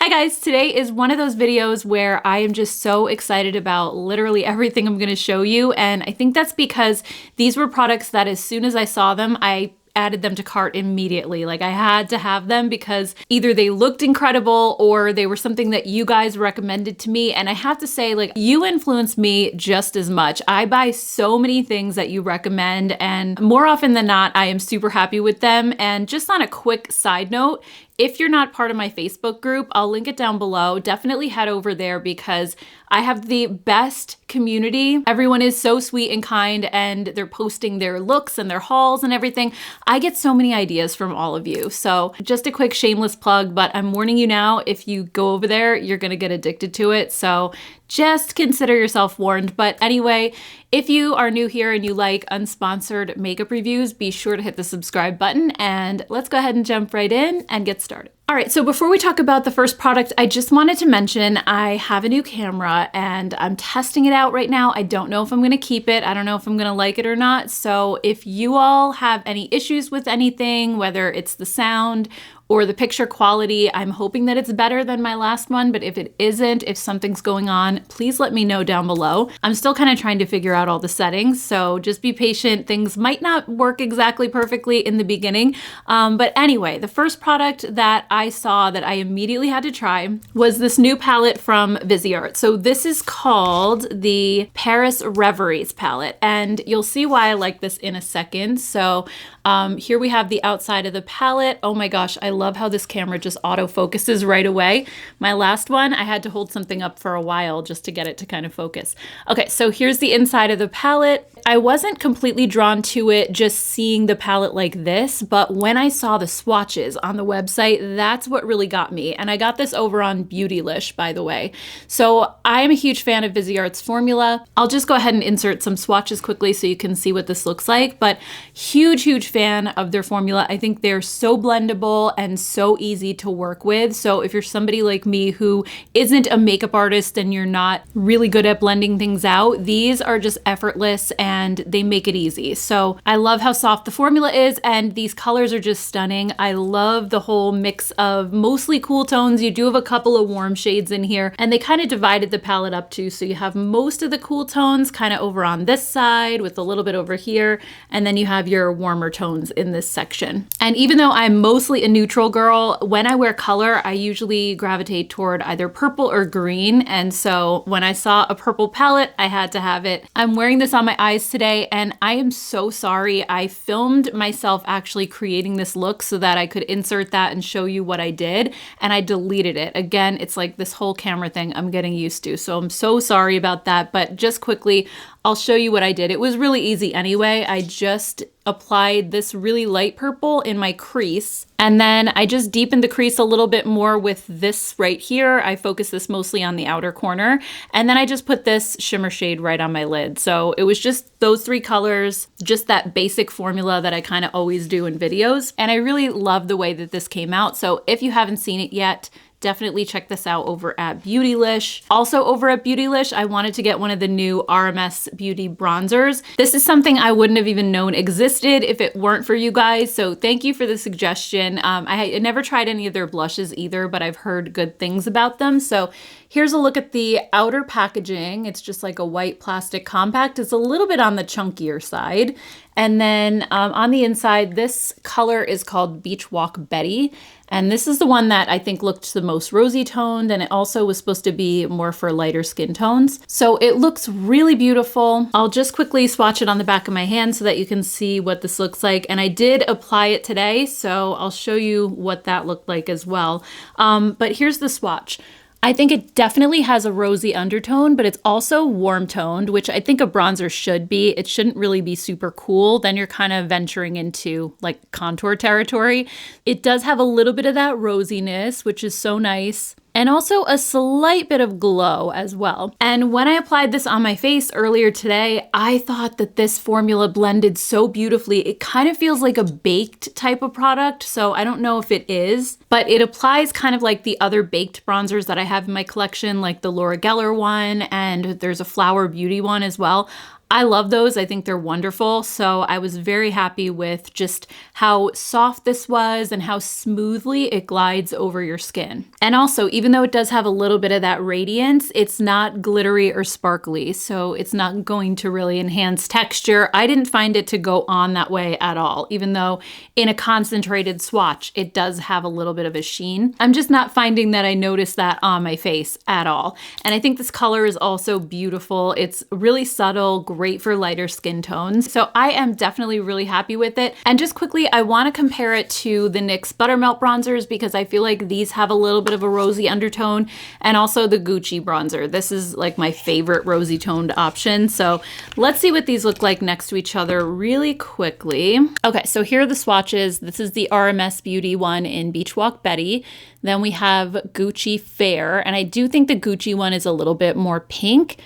Hi guys, today is one of those videos where I am just so excited about literally everything I'm gonna show you, and I think that's because these were products that as soon as I saw them, I added them to cart immediately. Like I had to have them because either they looked incredible or they were something that you guys recommended to me. And I have to say, like, you influenced me just as much. I buy so many things that you recommend, and more often than not, I am super happy with them. And just on a quick side note, if you're not part of my Facebook group, I'll link it down below. Definitely head over there because I have the best community. Everyone is so sweet and kind, and they're posting their looks and their hauls and everything. I get so many ideas from all of you. So just a quick shameless plug, but I'm warning you now, if you go over there, you're gonna get addicted to it. So just consider yourself warned. But anyway, if you are new here and you like unsponsored makeup reviews, be sure to hit the subscribe button, and let's go ahead and jump right in and get started. All right, so before we talk about the first product, I just wanted to mention I have a new camera and I'm testing it out right now. I don't know if I'm gonna keep it. I don't know if I'm gonna like it or not. So if you all have any issues with anything, whether it's the sound or the picture quality, I'm hoping that it's better than my last one, but if it isn't, if something's going on, please let me know down below. I'm still kind of trying to figure out all the settings, so just be patient. Things might not work exactly perfectly in the beginning. But anyway, the first product that I saw that I immediately had to try was this new palette from Viseart. So this is called the Paris Reveries palette, and you'll see why I like this in a second. So here we have the outside of the palette. Oh my gosh, I love how this camera just auto focuses right away. My last one, I had to hold something up for a while just to get it to kind of focus. Okay, so here's the inside of the palette. I wasn't completely drawn to it just seeing the palette like this, but when I saw the swatches on the website, that's what really got me. And I got this over on Beautylish, by the way. So I'm a huge fan of Viseart's formula. I'll just go ahead and insert some swatches quickly so you can see what this looks like, but huge fan of their formula. I think they're so blendable and so easy to work with. So if you're somebody like me who isn't a makeup artist and you're not really good at blending things out, these are just effortless and they make it easy. So I love how soft the formula is, and these colors are just stunning. I love the whole mix of mostly cool tones. You do have a couple of warm shades in here, and they kind of divided the palette up too. So you have most of the cool tones kind of over on this side with a little bit over here, and then you have your warmer tones in this section. And even though I'm mostly a neutral girl, when I wear color, I usually gravitate toward either purple or green. And so when I saw a purple palette, I had to have it. I'm wearing this on my eyes today, and I am so sorry. I filmed myself actually creating this look so that I could insert that and show you what I did, and I deleted it. Again, it's like this whole camera thing I'm getting used to. So I'm so sorry about that, but just quickly, I'll show you what I did. It was really easy anyway. I just applied this really light purple in my crease, and then I just deepened the crease a little bit more with this right here. I focused this mostly on the outer corner, and then I just put this shimmer shade right on my lid. So it was just those three colors, just that basic formula that I kind of always do in videos, and I really love the way that this came out. So if you haven't seen it yet, definitely check this out over at Beautylish. Also over at Beautylish, I wanted to get one of the new RMS Beauty bronzers. This is something I wouldn't have even known existed if it weren't for you guys, so thank you for the suggestion. I never tried any of their blushes either, but I've heard good things about them. So here's a look at the outer packaging. It's just like a white plastic compact. It's a little bit on the chunkier side. And then on the inside, this color is called Beach Walk Betty. And this is the one that I think looked the most rosy toned, and it also was supposed to be more for lighter skin tones. So it looks really beautiful. I'll just quickly swatch it on the back of my hand so that you can see what this looks like. And I did apply it today, so I'll show you what that looked like as well. But here's the swatch. I think it definitely has a rosy undertone, but it's also warm toned, which I think a bronzer should be. It shouldn't really be super cool. Then you're kind of venturing into like contour territory. It does have a little bit of that rosiness, which is so nice, and also a slight bit of glow as well. And when I applied this on my face earlier today, I thought that this formula blended so beautifully. It kind of feels like a baked type of product, so I don't know if it is, but it applies kind of like the other baked bronzers that I have in my collection, like the Laura Geller one, and there's a Flower Beauty one as well. I love those. I think they're wonderful. So I was very happy with just how soft this was and how smoothly it glides over your skin. And also, even though it does have a little bit of that radiance, it's not glittery or sparkly, so it's not going to really enhance texture. I didn't find it to go on that way at all, even though in a concentrated swatch, it does have a little bit of a sheen. I'm just not finding that I noticed that on my face at all. And I think this color is also beautiful. It's really subtle, great for lighter skin tones. So I am definitely really happy with it. And just quickly, I want to compare it to the NYX Buttermelt bronzers because I feel like these have a little bit of a rosy undertone, and also the Gucci bronzer. This is like my favorite rosy toned option. So let's see what these look like next to each other really quickly. Okay, so here are the swatches. This is the RMS Beauty one in Beach Walk Betty. Then we have Gucci Fair, and I do think the Gucci one is a little bit more pink.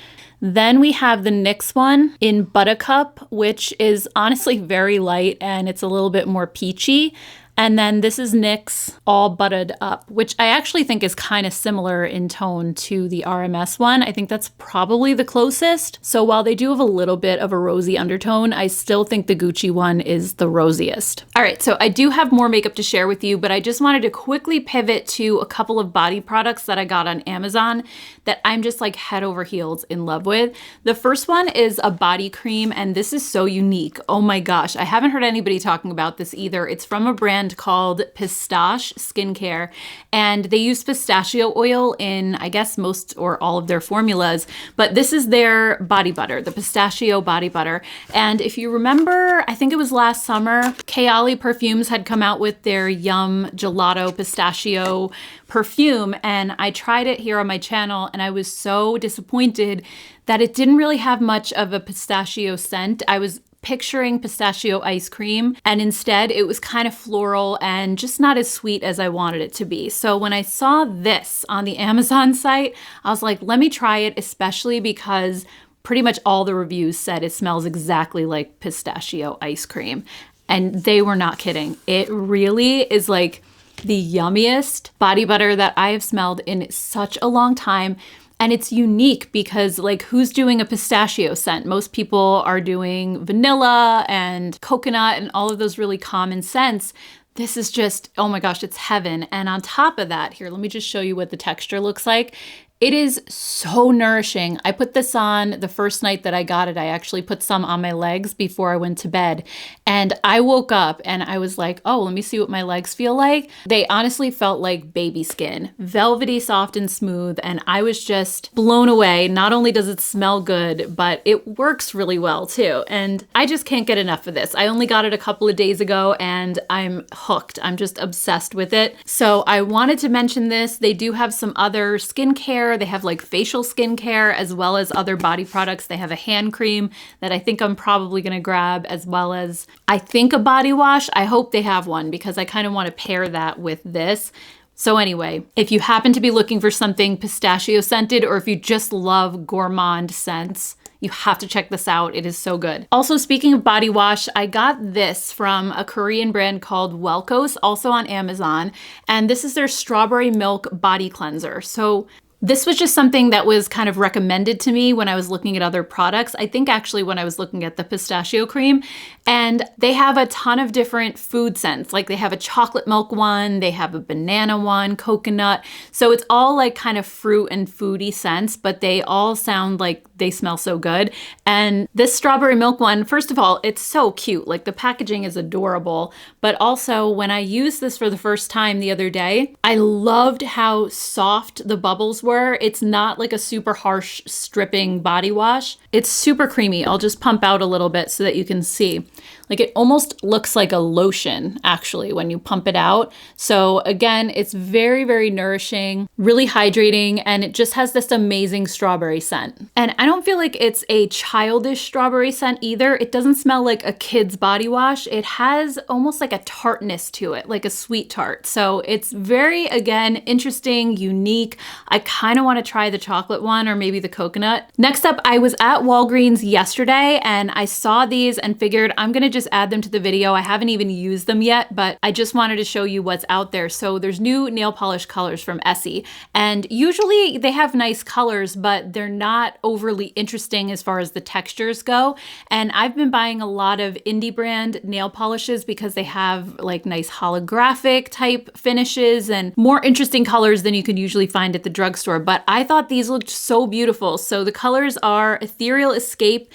Then we have the NYX one in Buttercup, which is honestly very light and it's a little bit more peachy. And then this is NYX All Buttered Up, which I actually think is kind of similar in tone to the RMS one. I think that's probably the closest. So while they do have a little bit of a rosy undertone, I still think the Gucci one is the rosiest. All right, so I do have more makeup to share with you, but I just wanted to quickly pivot to a couple of body products that I got on Amazon that I'm just like head over heels in love with. The first one is a body cream, and this is so unique. Oh my gosh, I haven't heard anybody talking about this either. It's from a brand called Pistache Skincare, and they use pistachio oil in, I guess, most or all of their formulas, but this is their body butter, the pistachio body butter. And if you remember, I think it was last summer, Kayali Perfumes had come out with their Yum Gelato Pistachio perfume, and I tried it here on my channel, and I was so disappointed that it didn't really have much of a pistachio scent. I was picturing pistachio ice cream, and instead it was kind of floral and just not as sweet as I wanted it to be. So when I saw this on the Amazon site, I was like, let me try it, especially because pretty much all the reviews said it smells exactly like pistachio ice cream. And they were not kidding. It really is like the yummiest body butter that I have smelled in such a long time. And it's unique because, like, who's doing a pistachio scent? Most people are doing vanilla and coconut and all of those really common scents. This is just, oh my gosh, it's heaven. And on top of that, here, let me just show you what the texture looks like. It is so nourishing. I put this on the first night that I got it. I actually put some on my legs before I went to bed. And I woke up and I was like, oh, let me see what my legs feel like. They honestly felt like baby skin, velvety, soft, and smooth. And I was just blown away. Not only does it smell good, but it works really well too. And I just can't get enough of this. I only got it a couple of days ago and I'm hooked. I'm just obsessed with it. So I wanted to mention this. They do have some other skincare. They have like facial skincare as well as other body products. They have a hand cream that I think I'm probably gonna grab, as well as I think a body wash. I hope they have one because I kind of want to pair that with this. So anyway, if you happen to be looking for something pistachio scented, or if you just love gourmand scents, you have to check this out. It is so good. Also, speaking of body wash, I got this from a Korean brand called Welkos, also on Amazon. And this is their strawberry milk body cleanser. So this was just something that was kind of recommended to me when I was looking at other products. I think actually when I was looking at the pistachio cream, and they have a ton of different food scents. Like they have a chocolate milk one, they have a banana one, coconut. So it's all like kind of fruit and foody scents, but they all sound like they smell so good. And this strawberry milk one, first of all, it's so cute. Like the packaging is adorable, but also when I used this for the first time the other day, I loved how soft the bubbles were. It's not like a super harsh stripping body wash. It's super creamy. I'll just pump out a little bit so that you can see. Like it almost looks like a lotion actually when you pump it out. So again, it's very, very nourishing, really hydrating, and it just has this amazing strawberry scent. And I don't feel like it's a childish strawberry scent either. It doesn't smell like a kid's body wash. It has almost like a tartness to it, like a sweet tart. So it's very, again, interesting, unique. I kind of want to try the chocolate one or maybe the coconut. Next up, I was at Walgreens yesterday and I saw these and figured I'm going to just add them to the video. I haven't even used them yet, but I just wanted to show you what's out there. So there's new nail polish colors from Essie, and usually they have nice colors, but they're not overly interesting as far as the textures go. And I've been buying a lot of indie brand nail polishes because they have like nice holographic type finishes and more interesting colors than you could usually find at the drugstore. But I thought these looked so beautiful. So the colors are Ethereal Escape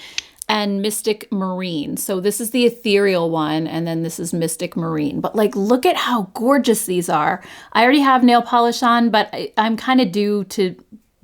and Mystic Marine. So this is the ethereal one, and then this is Mystic Marine. But like, look at how gorgeous these are. I already have nail polish on, but I'm kind of due to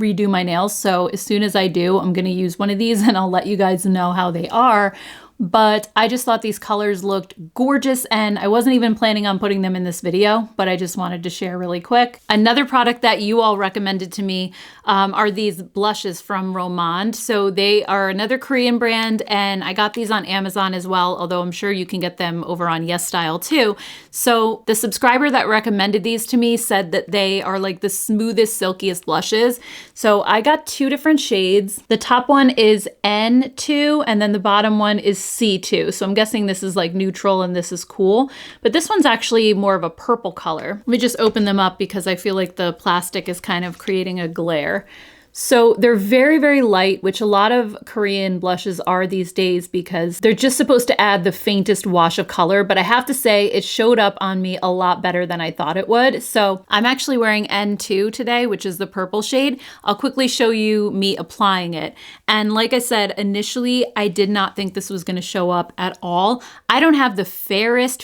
redo my nails. So as soon as I do, I'm gonna use one of these and I'll let you guys know how they are. But I just thought these colors looked gorgeous, and I wasn't even planning on putting them in this video, but I just wanted to share really quick. Another product that you all recommended to me are these blushes from Romand. So they are another Korean brand, and I got these on Amazon as well, although I'm sure you can get them over on YesStyle too. So the subscriber that recommended these to me said that they are like the smoothest, silkiest blushes. So I got two different shades. The top one is N2, and then the bottom one is C2. So I'm guessing this is like neutral and this is cool, but this one's actually more of a purple color. Let me just open them up because I feel like the plastic is kind of creating a glare. So they're very, very light, which a lot of Korean blushes are these days because they're just supposed to add the faintest wash of color. But I have to say it showed up on me a lot better than I thought it would. So I'm actually wearing N2 today, which is the purple shade. I'll quickly show you me applying it. And like I said, initially, I did not think this was going to show up at all. I don't have the fairest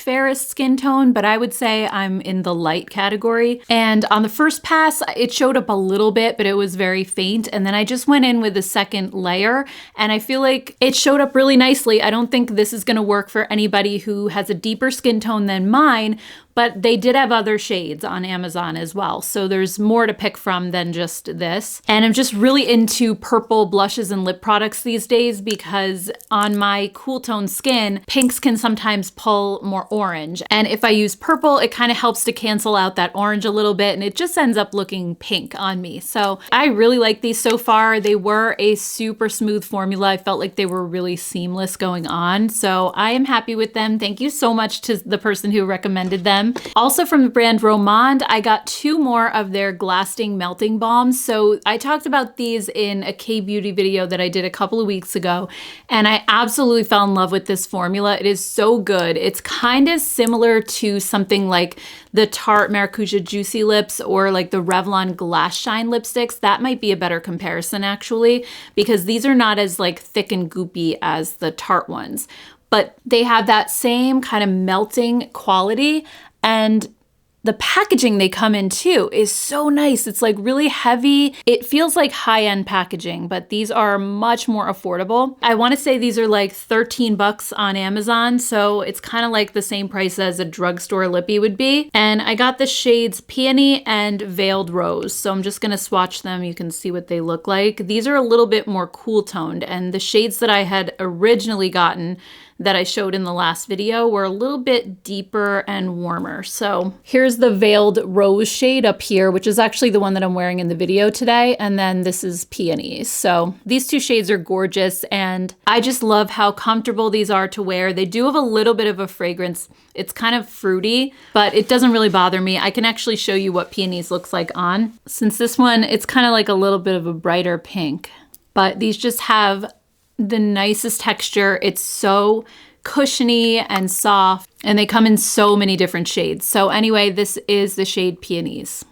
skin tone, but I would say I'm in the light category. And on the first pass, it showed up a little bit, but it was very faint. And then I just went in with a second layer and I feel like it showed up really nicely. I don't think this is going to work for anybody who has a deeper skin tone than mine, but they did have other shades on Amazon as well. So there's more to pick from than just this. And I'm just really into purple blushes and lip products these days because on my cool tone skin, pinks can sometimes pull more orange. And if I use purple, it kind of helps to cancel out that orange a little bit and it just ends up looking pink on me. So I really like these so far. They were a super smooth formula. I felt like they were really seamless going on. So I am happy with them. Thank you so much to the person who recommended them. Also from the brand Romand, I got two more of their Glasting Melting Balms. So I talked about these in a K-beauty video that I did a couple of weeks ago, and I absolutely fell in love with this formula. It is so good. It's kind of similar to something like the Tarte Maracuja Juicy Lips or like the Revlon Glass Shine lipsticks. That might be a better comparison actually, because these are not as like thick and goopy as the Tarte ones, but they have that same kind of melting quality. And the packaging they come in too is so nice. It's like really heavy. It feels like high-end packaging, but these are much more affordable. I want to say these are like 13 bucks on Amazon. So it's kind of like the same price as a drugstore lippy would be. And I got the shades Peony and Veiled Rose. So I'm just going to swatch them. You can see what they look like. These are a little bit more cool toned, and the shades that I had originally gotten that I showed in the last video were a little bit deeper and warmer. So here's the Veiled Rose shade up here, which is actually the one that I'm wearing in the video today. And then this is Peony. So these two shades are gorgeous, and I just love how comfortable these are to wear. They do have a little bit of a fragrance. It's kind of fruity, but it doesn't really bother me. I can actually show you what Peony's looks like on. Since this one, it's kind of like a little bit of a brighter pink, but these just have the nicest texture. It's so cushiony and soft, and they come in so many different shades. So anyway, this is the shade Peonies.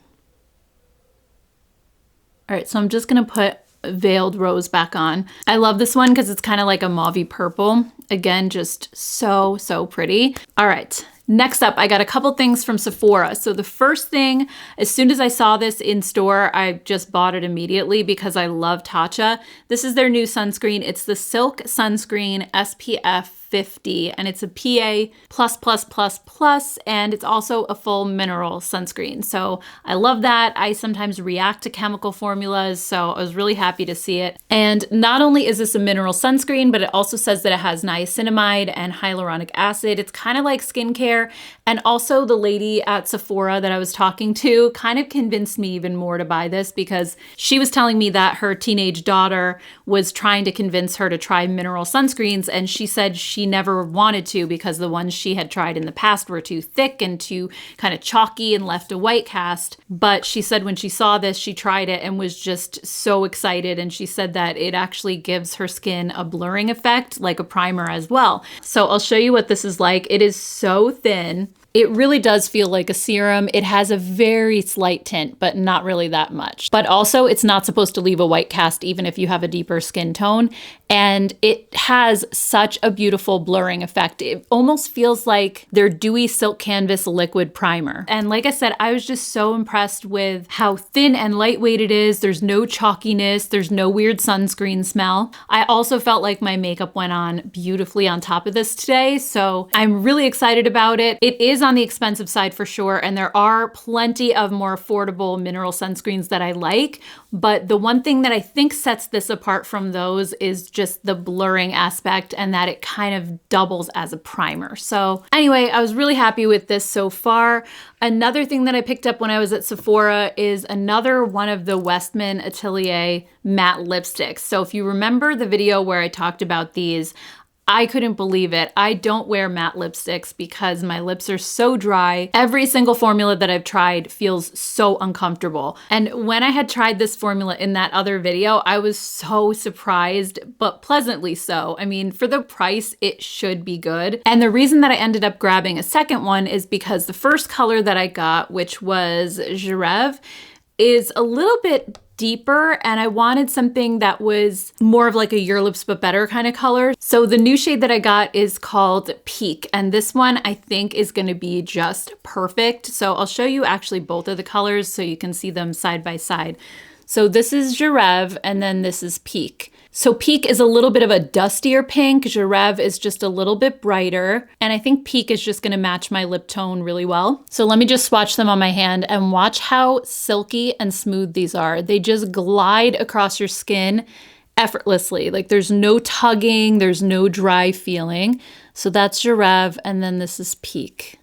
All right, so I'm just gonna put Veiled Rose back on. I love this one because it's kind of like a mauvey purple. Again, just so, so pretty. All right. Next up, I got a couple things from Sephora. So the first thing, as soon as I saw this in store, I just bought it immediately because I love Tatcha. This is their new sunscreen. It's the Silk Sunscreen SPF 50, and it's a PA++++, and it's also a full mineral sunscreen. So I love that. I sometimes react to chemical formulas, so I was really happy to see it. And not only is this a mineral sunscreen, but it also says that it has niacinamide and hyaluronic acid. It's kind of like skincare. And also the lady at Sephora that I was talking to kind of convinced me even more to buy this, because she was telling me that her teenage daughter was trying to convince her to try mineral sunscreens, and she said she never wanted to because the ones she had tried in the past were too thick and too kind of chalky and left a white cast. But she said when she saw this, she tried it and was just so excited, and she said that it actually gives her skin a blurring effect like a primer as well. So I'll show you what this is like. It is so thin. It really does feel like a serum. It has a very slight tint, but not really that much. But also, it's not supposed to leave a white cast even if you have a deeper skin tone. And it has such a beautiful blurring effect. It almost feels like their Dewy Silk Canvas liquid primer. And like I said, I was just so impressed with how thin and lightweight it is. There's no chalkiness. There's no weird sunscreen smell. I also felt like my makeup went on beautifully on top of this today. So I'm really excited about it. It is on the expensive side for sure, and there are plenty of more affordable mineral sunscreens that I like, but the one thing that I think sets this apart from those is just the blurring aspect, and that it kind of doubles as a primer. So anyway, I was really happy with this so far. Another thing that I picked up when I was at Sephora is another one of the Westman Atelier matte lipsticks. So if you remember the video where I talked about these, I couldn't believe it. I don't wear matte lipsticks because my lips are so dry. Every single formula that I've tried feels so uncomfortable. And when I had tried this formula in that other video, I was so surprised, but pleasantly so. I mean, for the price, it should be good. And the reason that I ended up grabbing a second one is because the first color that I got, which was Janeiro, is a little bit deeper, and I wanted something that was more of like a Your Lips But Better kind of color. So the new shade that I got is called Peak, and this one I think is going to be just perfect. So I'll show you actually both of the colors so you can see them side by side. So this is Janeiro, and then this is Peak. So Peak is a little bit of a dustier pink. Janeiro is just a little bit brighter. And I think Peak is just gonna match my lip tone really well. So let me just swatch them on my hand and watch how silky and smooth these are. They just glide across your skin effortlessly. Like there's no tugging, there's no dry feeling. So that's Janeiro, and then this is Peak.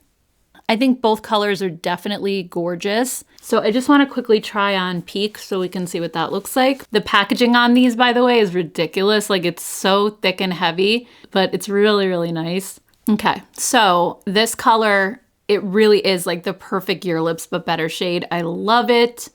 I think both colors are definitely gorgeous. So I just want to quickly try on Peak so we can see what that looks like. The packaging on these, by the way, is ridiculous. Like it's so thick and heavy, but it's really, really nice. Okay, so this color, it really is like the perfect Your Lips But Better shade. I love it.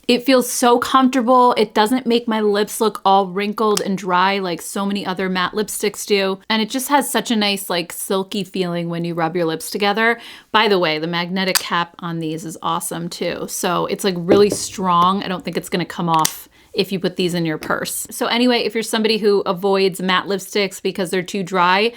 It feels so comfortable. It doesn't make my lips look all wrinkled and dry like so many other matte lipsticks do. And it just has such a nice like silky feeling when you rub your lips together. By the way, the magnetic cap on these is awesome too. So it's like really strong. I don't think it's gonna come off if you put these in your purse. So anyway, if you're somebody who avoids matte lipsticks because they're too dry,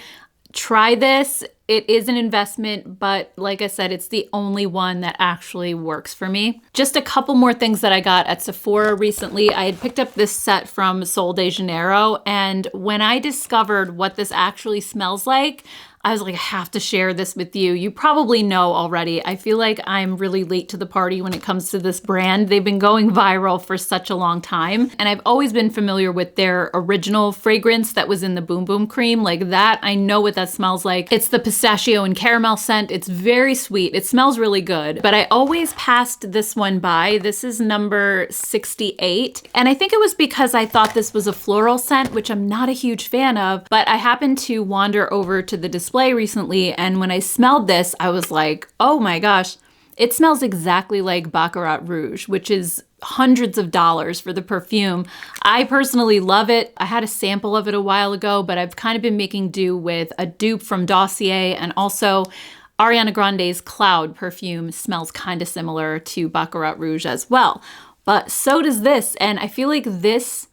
try this. It is an investment, but like I said, it's the only one that actually works for me. Just a couple more things that I got at Sephora recently. I had picked up this set from Sol de Janeiro, and when I discovered what this actually smells like, I was like, I have to share this with you. You probably know already. I feel like I'm really late to the party when it comes to this brand. They've been going viral for such a long time. And I've always been familiar with their original fragrance that was in the Boom Boom Cream. Like that, I know what that smells like. It's the pistachio and caramel scent. It's very sweet. It smells really good. But I always passed this one by. This is number 68. And I think it was because I thought this was a floral scent, which I'm not a huge fan of. But I happened to wander over to the display recently, and when I smelled this, I was like, oh my gosh, it smells exactly like Baccarat Rouge, which is hundreds of dollars for the perfume. I personally love it. I had a sample of it a while ago, but I've kind of been making do with a dupe from Dossier, and also Ariana Grande's Cloud perfume smells kind of similar to Baccarat Rouge as well. But so does this, and I feel like this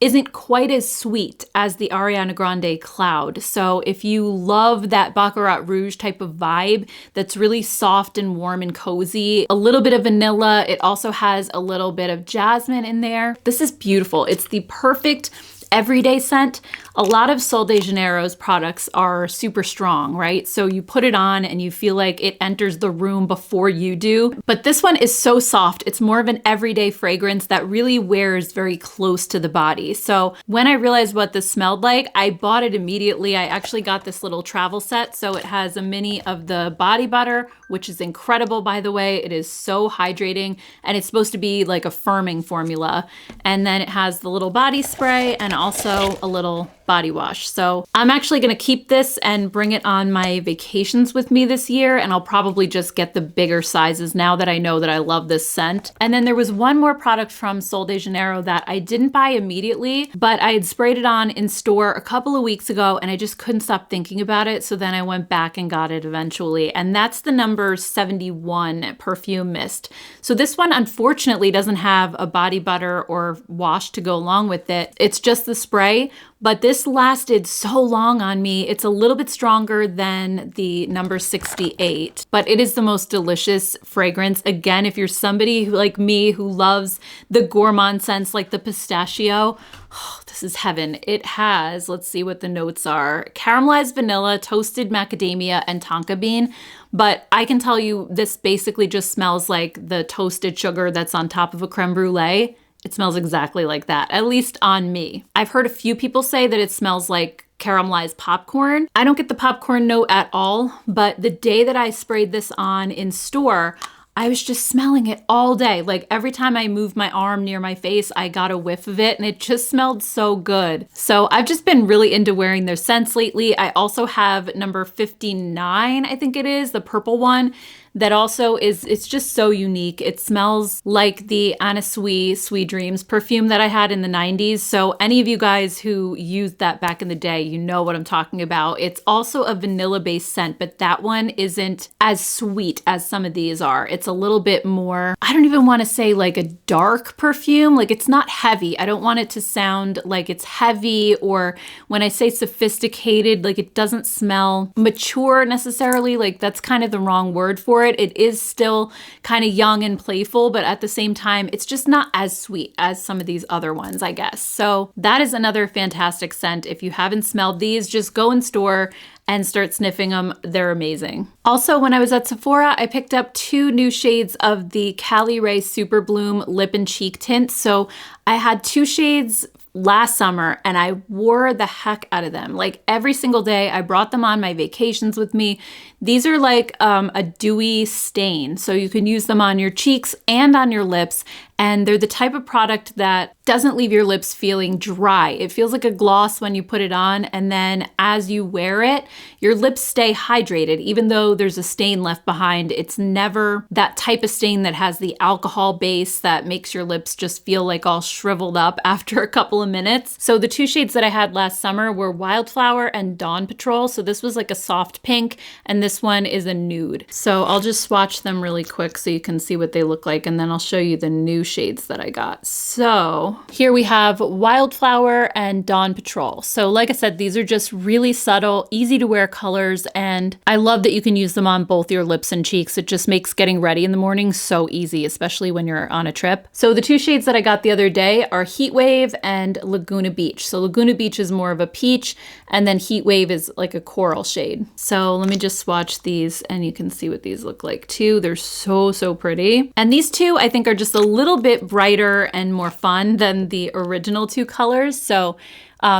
isn't quite as sweet as the Ariana Grande Cloud. So if you love that Baccarat Rouge type of vibe that's really soft and warm and cozy, a little bit of vanilla, it also has a little bit of jasmine in there. This is beautiful. It's the perfect everyday scent. A lot of Sol de Janeiro's products are super strong, right? So you put it on and you feel like it enters the room before you do. But this one is so soft. It's more of an everyday fragrance that really wears very close to the body. So when I realized what this smelled like, I bought it immediately. I actually got this little travel set. So it has a mini of the body butter, which is incredible, by the way. It is so hydrating, and it's supposed to be like a firming formula. And then it has the little body spray and also a little body wash. So I'm actually gonna keep this and bring it on my vacations with me this year, and I'll probably just get the bigger sizes now that I know that I love this scent. And then there was one more product from Sol de Janeiro that I didn't buy immediately, but I had sprayed it on in store a couple of weeks ago and I just couldn't stop thinking about it. So then I went back and got it eventually. And that's the number 71 perfume mist. So this one unfortunately doesn't have a body butter or wash to go along with it. It's just the spray. But this lasted so long on me. It's a little bit stronger than the number 68, but it is the most delicious fragrance. Again, if you're somebody who, like me, who loves the gourmand scents like the pistachio, oh, this is heaven. It has, let's see what the notes are, caramelized vanilla, toasted macadamia, and tonka bean. But I can tell you this basically just smells like the toasted sugar that's on top of a creme brulee. It smells exactly like that, at least on me. I've heard a few people say that it smells like caramelized popcorn. I don't get the popcorn note at all, but the day that I sprayed this on in store, I was just smelling it all day. Like every time I moved my arm near my face, I got a whiff of it and it just smelled so good. So I've just been really into wearing their scents lately. I also have number 59, I think it is, the purple one. That also is, it's just so unique. It smells like the Anna Sui Sweet Dreams perfume that I had in the 90s. So any of you guys who used that back in the day, you know what I'm talking about. It's also a vanilla based scent, but that one isn't as sweet as some of these are. It's a little bit more, I don't even want to say like a dark perfume. Like it's not heavy. I don't want it to sound like it's heavy, or when I say sophisticated, like it doesn't smell mature necessarily. Like that's kind of the wrong word for it. It is still kind of young and playful, but at the same time, it's just not as sweet as some of these other ones, I guess. So that is another fantastic scent. If you haven't smelled these, just go in store and start sniffing them. They're amazing. Also, when I was at Sephora, I picked up 2 new shades of the Caliray Super Bloom Lip and Cheek Tint. So I had 2 shades last summer and I wore the heck out of them. Like every single day, I brought them on my vacations with me. These are like a dewy stain. So you can use them on your cheeks and on your lips. And they're the type of product that doesn't leave your lips feeling dry. It feels like a gloss when you put it on. And then as you wear it, your lips stay hydrated. Even though there's a stain left behind, it's never that type of stain that has the alcohol base that makes your lips just feel like all shriveled up after a couple of minutes. So the 2 shades that I had last summer were Wildflower and Dawn Patrol. So this was like a soft pink and this one is a nude. So I'll just swatch them really quick so you can see what they look like, and then I'll show you the new shades that I got. So here we have Wildflower and Dawn Patrol. So like I said, these are just really subtle, easy to wear colors, and I love that you can use them on both your lips and cheeks. It just makes getting ready in the morning so easy, especially when you're on a trip. So the 2 shades that I got the other day are Heat Wave and Laguna Beach. So Laguna Beach is more of a peach, and then Heat Wave is like a coral shade. So let me just swatch these and you can see what these look like too. They're so pretty. And these 2 I think are just a little bit brighter and more fun than the original 2 colors. So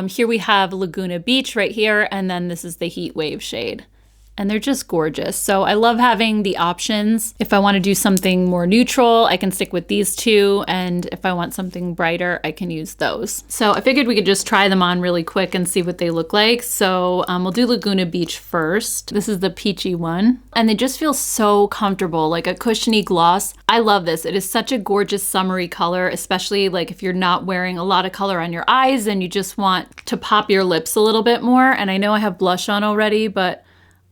here we have Laguna Beach right here, and then this is the Heat Wave shade. And they're just gorgeous. So I love having the options. If I want to do something more neutral, I can stick with these 2. And if I want something brighter, I can use those. So I figured we could just try them on really quick and see what they look like. So we'll do Laguna Beach first. This is the peachy one. And they just feel so comfortable, like a cushiony gloss. I love this. It is such a gorgeous summery color, especially like if you're not wearing a lot of color on your eyes and you just want to pop your lips a little bit more. And I know I have blush on already, but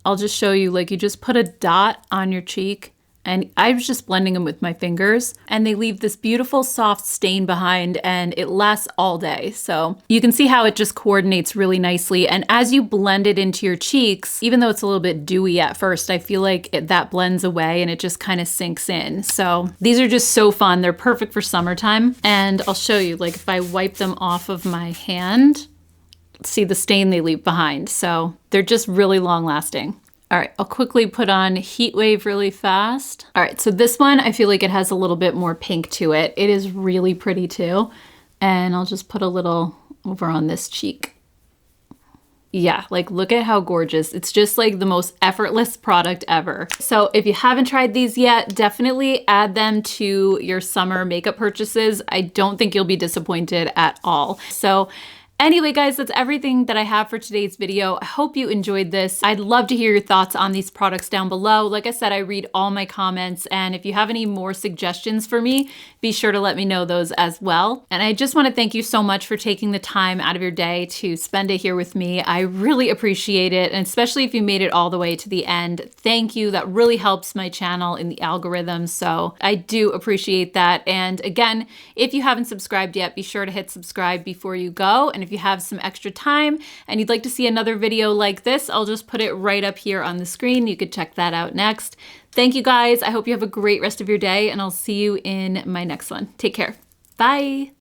I'll just show you, like you just put a dot on your cheek And I was just blending them with my fingers, and they leave this beautiful soft stain behind, and it lasts all day. So you can see how it just coordinates really nicely. And as you blend it into your cheeks, even though it's a little bit dewy at first, I feel like that blends away and it just kind of sinks in. So these are just so fun. They're perfect for summertime. And I'll show you, like if I wipe them off of my hand, see the stain they leave behind. So they're just really long lasting. All right, I'll quickly put on Heat Wave really fast. All right, so this one, I feel like it has a little bit more pink to it. It is really pretty too. And I'll just put a little over on this cheek. Yeah, like look at how gorgeous. It's just like the most effortless product ever. So if you haven't tried these yet, definitely add them to your summer makeup purchases. I don't think you'll be disappointed at all. So anyway, guys, that's everything that I have for today's video. I hope you enjoyed this. I'd love to hear your thoughts on these products down below. Like I said, I read all my comments, and if you have any more suggestions for me, be sure to let me know those as well. And I just want to thank you so much for taking the time out of your day to spend it here with me. I really appreciate it, and especially if you made it all the way to the end. Thank you. That really helps my channel in the algorithm, so I do appreciate that. And again, if you haven't subscribed yet, be sure to hit subscribe before you go. And if you have some extra time and you'd like to see another video like this, I'll just put it right up here on the screen. You could check that out next. Thank you guys. I hope you have a great rest of your day, and I'll see you in my next one. Take care. Bye.